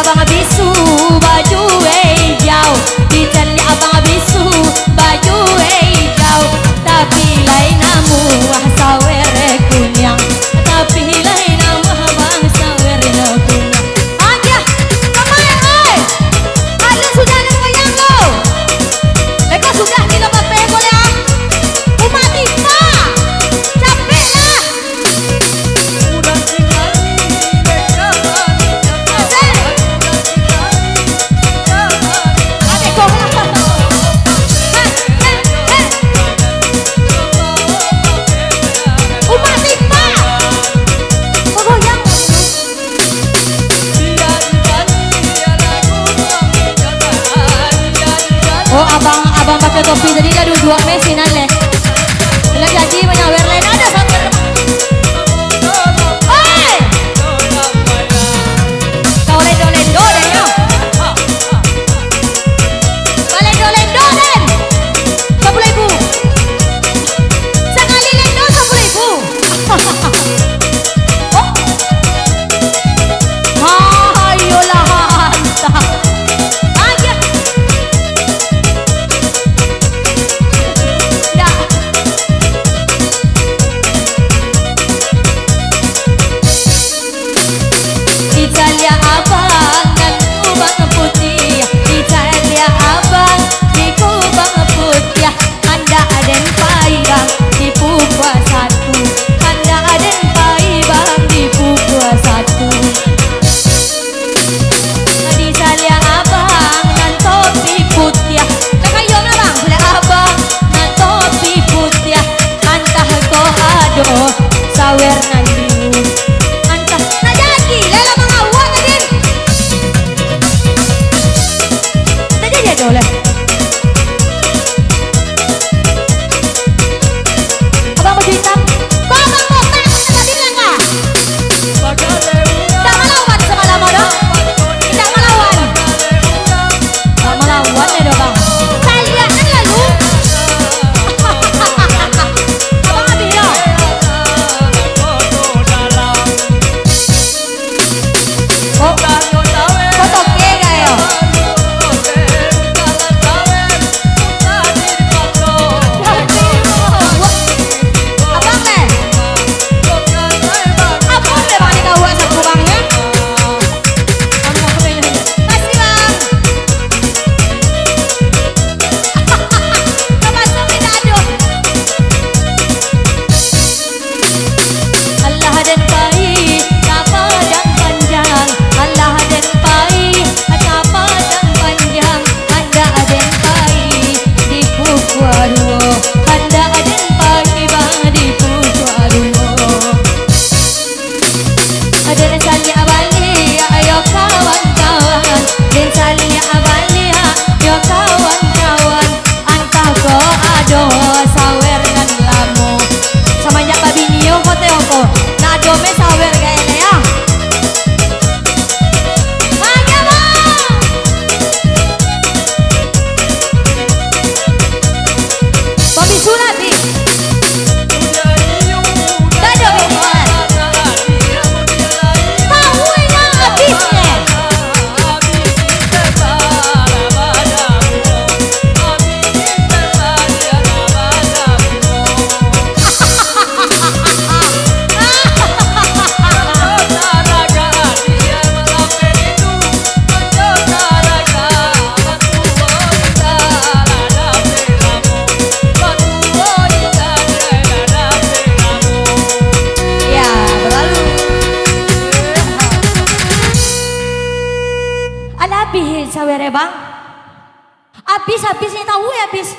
abang bisu baju hijau, Italia abang bisu baju hijau, tapi lain namu wah sawer kunyang, tapi lain namu abang sawer no kunyang. Aja, kemarin oi, ada sudah ada goyang lo, mereka sudah kita pakai boleh ah, umat kita, capek lah. Oh abang pakai topi jadi lah dua mesin ale. Bila jadi menyawer lain ada sampai. Oi! Kau lendo deh yo. Kau lendo deh. 10.000. Sekali lendo 10.000. Oh. Ayolah hantar. Italia abang dan kubang putih, Italia abang di kubang putih, anda aden paibang di pukua satu, anda aden paibang di pukua satu. Italia abang dan topi putih, kakayong abang boleh abang dan topi putih, antah ko ado sawer nandimu. Boleh. Abang baju hitam. Kok abang botak? Tadi bilang nggak? Tidak melawan sama lama dong. Tidak melawan. Tidak melawan ya dong bang. Saya lihat kan lalu. Abang habis ya. Oh, foto oke gak ya? Habis sawere bang, habis tahu ya habis.